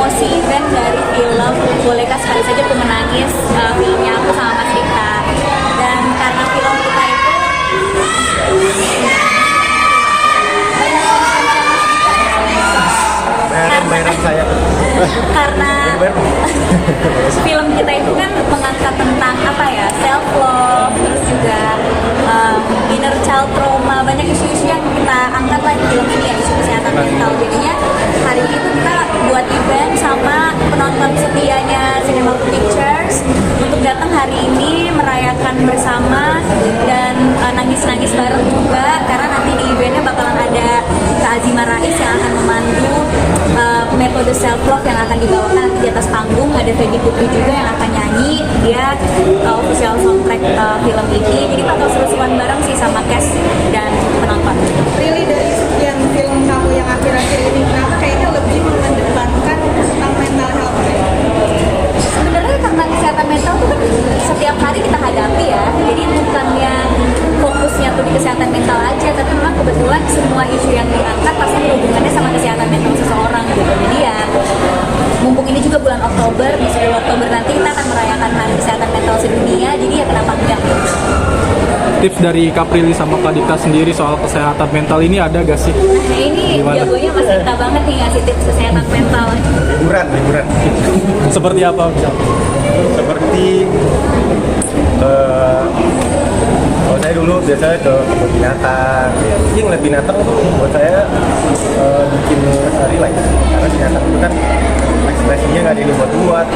promosi event dari film Bolehkah Sekali Saja Aku Menangis, filmnya aku sama Mas Dita. Dan karena film kita itu bayaran saya karena film kita itu kan mengangkat tentang apa ya, self love, terus juga inner child trauma, banyak isu-isu yang kita angkat lah di film ini ya, isu kesehatan mental. Jadinya hari ini tuh kita buat event sama penonton setianya Cinema Pictures untuk datang hari ini merayakan bersama dan nangis-nangis bareng juga, karena nanti di eventnya bakalan ada Kak Azima Rais yang akan memandu metode self love yang akan dibawakan nanti di atas panggung. Ada Fedi Putri juga yang akan nyanyi, dia official soundtrack film ini. Jadi bakal seru-seruan bareng sih sama cast dan penonton. Really dari sekian film kamu yang akhir-akhir ini, kenapa kayaknya lebih mengedepankan tentang mental health? Sebenarnya karena kesehatan mental tuh kan setiap hari kita hadapi ya, jadi bukannya fokusnya tuh di kesehatan mental aja, tapi memang kebetulan semua isu yang diangkat pasti berhubungannya sama kesehatan mental seseorang gitu. Jadi ya mumpung ini juga bulan Oktober, di 10 Oktober nanti kita akan merayakan Hari Kesehatan Mental Sedunia, jadi ya kenapa enggak gitu. Tips dari Kak Prilly sama Kak Dita sendiri soal kesehatan mental ini ada gak sih? Nah ini Gimana? jagonya Mas Dita banget nih ngasih tips kesehatan mental. liburan Seperti apa misalnya? seperti kalau saya dulu biasanya ke kebun binatang, jadi ngeliat binatang tuh buat saya bikin relax, karena binatang itu kan ekspresinya nggak ada yang dibuat-buat,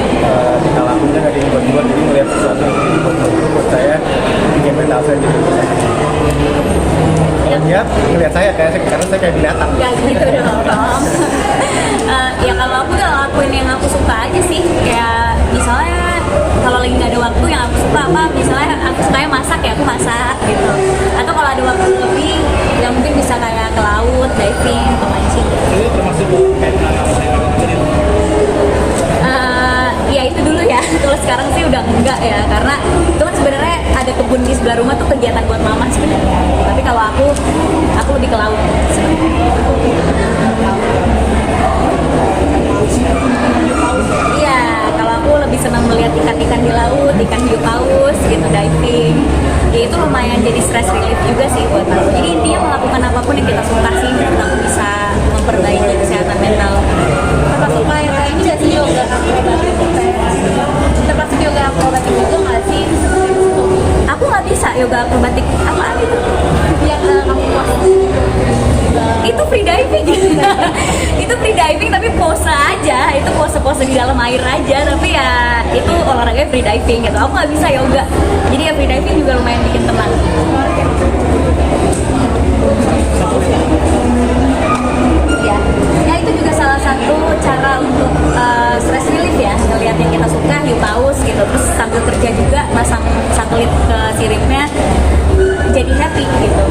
tingkah lakunya nggak ada yang dibuat-buat, jadi ngeliat sesuatu yang dibuat-buat itu buat saya bikin mental saya jadi bisa. Ya, ngeliat saya kayak karena saya kayak binatang. Gak gitu dong. Ya kalau aku udah lakuin yang aku suka aja sih, kayak misalnya kalau lagi nggak ada waktu yang aku suka apa, misalnya aku sukanya masak ya aku masak gitu, atau kalau ada waktu lebih ya mungkin bisa kayak ke laut, diving, atau mancing gitu. Ini termasuk Ya itu dulu ya, kalau sekarang sih udah enggak ya, karena itu kan sebenarnya ada kebun di sebelah rumah tuh kegiatan buat mama sebenarnya. Tapi kalau aku lebih ke laut sebenarnya. Iya, kalau aku lebih senang melihat ikan-ikan di laut, ikan hiu paus gitu, diving. Ya itu lumayan jadi stress relief juga sih buat aku. Jadi intinya melakukan apapun yang kita suka sih, menurut aku bisa memperbaiki kesehatan mental. Termasuk kayak ini nggak sih yoga akrobatik? Termasuk yoga akrobatik juga nggak sih? Aku nggak bisa yoga akrobatik, apaan itu? Yang kamu lakukan Itu free diving. Itu free diving tapi pose aja, itu pose-pose di dalam air aja, tapi ya itu olahraganya free diving gitu. Aku nggak bisa yoga, jadi ya free diving juga lumayan bikin tenang. Ya itu juga salah satu cara untuk stress relief ya, ngeliat yang kita suka, hiu paus gitu, terus sambil kerja juga masang satelit ke siripnya, jadi happy gitu.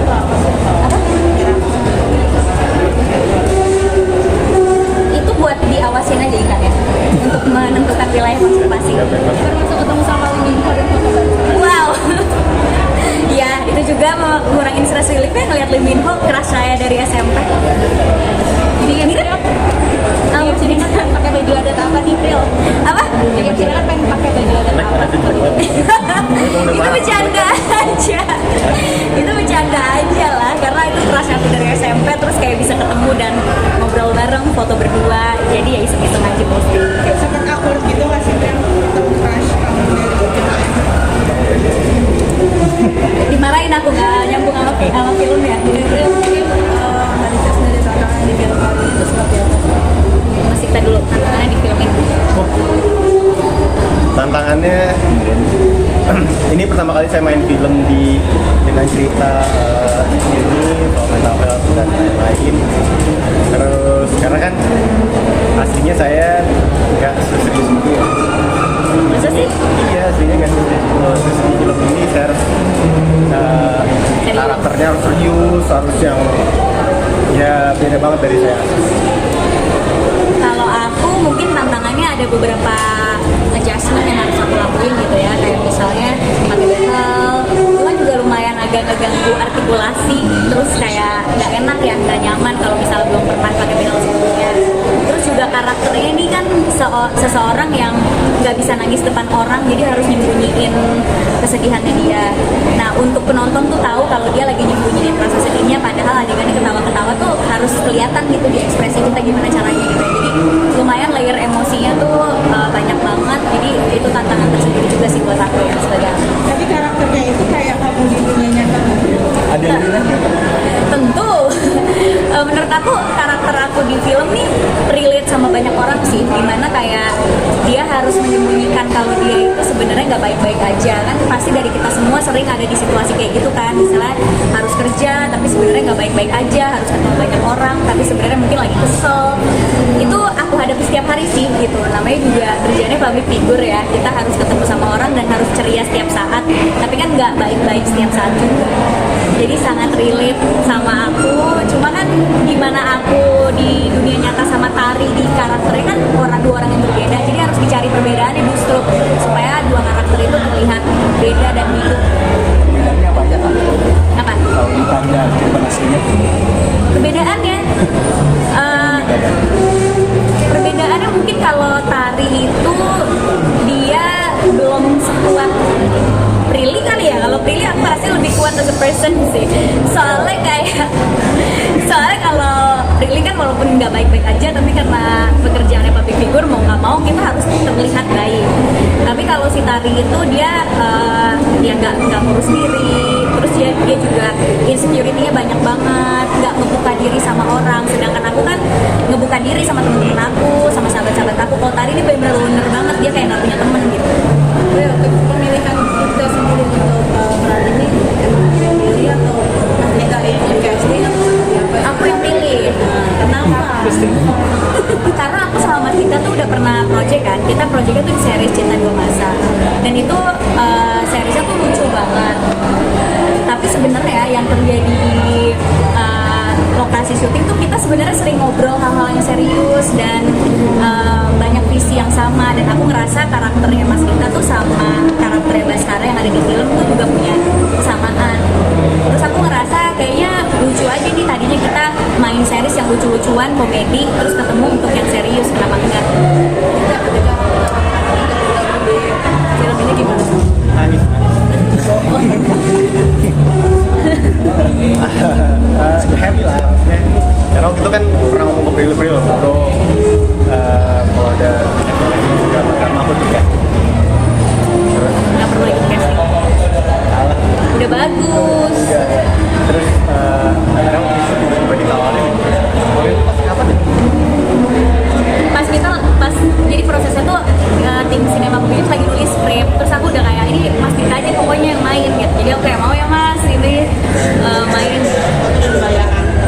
Apa? Itu buat diawasin aja ikannya untuk menentukan wilayah konservasi. termasuk ketemu sama Liminho dan foto. Wow. Ya, itu juga ngurangin stress reliefnya ngeliat Lee Min Ho, crush saya dari SMP. Jadi yang ini sini kan pakai baju adat apa nih, Pril? Apa? Yang sini kan pengen pakai baju adat apa? Itu bercanda aja. Itu bercanda aja lah, karena itu crush aku dari SMP, terus kayak bisa ketemu dan ngobrol bareng, foto berdua. Jadi ya iseng-iseng aja posting. Sempet awkward gitu nggak sih, Pril? Ketemu crush kamu dari Dimarahin aku nggak nyambung sama film ya. Pril mungkin Marisa sendiri tantangan di film kali ini itu seperti apa? Masih kita dulu tantangannya di film ini. Tantangannya ini pertama kali saya main film dengan cerita ini soal mental health dan lain-lain. Terus karena kan aslinya saya nggak serius itu. Masa sih? Iya, aslinya nggak serius. Terus di film ini saya harus karakternya harus serius, harus yang ya beda banget dari saya. Kalau aku mungkin tantangannya ada beberapa adjustment yang harus aku lakuin gitu ya, kayak misalnya pakai behel, itu kan juga lumayan agak ngeganggu artikulasi, terus kayak nggak enak ya, nggak nyaman kalau misalnya belum pernah seseorang yang nggak bisa nangis depan orang, jadi harus nyembunyiin kesedihannya dia. Nah, untuk penonton tuh tahu kalau dia lagi nyembunyiin rasa sedihnya, padahal adegannya ketawa-ketawa tuh harus kelihatan gitu di ekspresi kita gimana caranya gitu. Jadi lumayan layer emosinya tuh banyak banget. Jadi itu tantangan tersendiri juga sih buat aku ya sebagai aku. Tapi karakternya itu kayak kamu di dunia nyata. Ada yang relate nggak? Tentu. Menurut aku karakter aku di film nih relate sama banyak orang sih, dimana kayak dia harus menyembunyikan kalau dia itu sebenarnya nggak baik-baik aja. Kan pasti dari kita semua sering ada di situasi kayak gitu kan, misalnya harus kerja tapi sebenarnya nggak baik-baik aja, harus ketemu banyak orang tapi sebenarnya mungkin lagi kesel. Itu aku hadapi setiap hari sih gitu. Namanya juga kerjanya public figure ya, kita harus ketemu sama orang dan harus ceria setiap saat, tapi kan nggak baik-baik setiap saat juga. Jadi sangat relate sama aku. Cuma kan gimana aku di dunia nyata sama Tari di karakternya kan dua orang yang berbeda. Jadi harus dicari perbedaannya justru supaya dua karakter itu terlihat beda dan hidup. Bedanya apa aja kan? Apa? Kalau ditanya kehidupan aslinya, Perbedaannya? Perbedaannya mungkin kalau Tari itu dia belum sekuat Prilly kali ya. Kalau Prilly aku pasti lebih kuat as a person sih. Soalnya kalau Prilly kan walaupun nggak baik-baik aja, tapi karena pekerjaannya public figure mau nggak mau kita harus terlihat baik. Tapi kalau si Tari itu dia nggak ngurus diri, terus dia juga insecurity-nya banyak banget, nggak ngebuka diri sama orang. Sedangkan aku kan ngebuka diri sama temen-temen aku, sama sahabat-sahabat aku. Kalau Tari ini bener-bener loner banget, dia kayak nggak punya temen gitu. Untuk pemilihan kita sendiri untuk peran ini emang yang pilih atau kita ikut casting atau seperti apa? Aku yang pilih. Kenapa? Karena aku sama Mas Dika tuh udah pernah project kan. Kita projectnya tuh di series Cinta Dua Masa. Dan itu seriesnya tuh lucu banget. Tapi sebenarnya yang terjadi di lokasi syuting tuh kita sebenarnya sering ngobrol hal-hal yang serius dan banyak visi yang sama. Dan aku ngerasa karakternya Mas Dika tuh sama karakternya Baskara yang ada di film tuh juga punya kesamaan. Terus aku ngerasa kayaknya lucu aja nih, tadinya kita main series yang lucu-lucuan, komedi, terus ketemu untuk yang serius, kenapa enggak? Film ini gimana? nangis. Happy lah maksudnya. Karena waktu itu kan pernah ngomong ke Prilly bro, kalau ada drama aku juga. Terus Nggak perlu ikut casting. kalah. Udah bagus. Iya. Terus kadang tiba-tiba ditawarin. Oh itu pas kapan ya? Pas jadi prosesnya tuh tim sinema itu lagi nulis script, terus aku udah kayak ini Mas Dika aja pokoknya yang main gitu. Jadi aku kayak mau ya Mas ini main.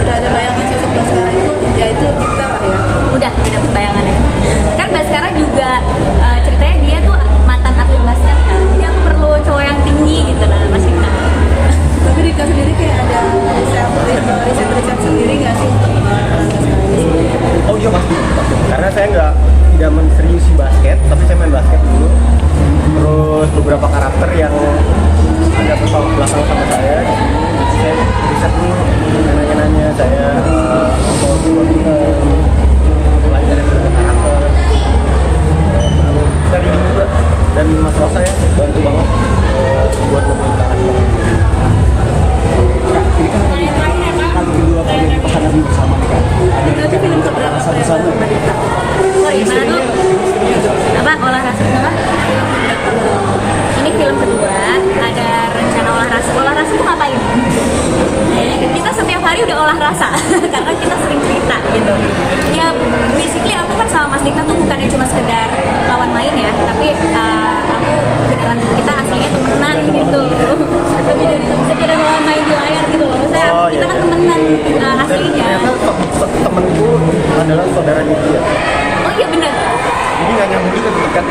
Udah ada bayangan sosok Baskara itu, ya itu kita lah ya. Udah dapet bayangannya. Kan Baskara juga ceritanya dia tuh mantan atlet basket kan. Jadi aku perlu cowok yang tinggi gitu lah Mas Dika. Tapi Dika sendiri kayak ada riset sendiri nggak sih untuk peran Baskara ini? Oh iya pasti. Karena saya tidak menseriusi basket, tapi saya main basket dulu. Terus beberapa karakter yang ada bertolak belakang sama saya di sini, jadi saya riset dulu, nanya-nanya saya mau belajar dari beberapa karakter. Lalu dari ini juga dan Mas Rosa ya bantu banget buat nemuin karakter. Ini kan kali kedua kali pasangan bersama nih kan. Ada Itu film keberapa rasa bersama. Oh iya mana tuh? Apa olah rasa apa? Ini film kedua, ada rencana olah rasa. Olah rasa tuh ngapain? Kita setiap hari udah olah rasa karena kita sering cerita gitu. Ya basically aku kan sama Mas Dika tuh bukannya cuma sekedar lawan main ya, tapi aku beneran kita aslinya temenan gitu. Lebih dari sekedar lawan main di layar gitu loh. Maksudnya kita kan temenan aslinya. Ternyata temenku adalah saudaranya dia. Oh iya bener. Jadi nggak nyambung juga tuh kan.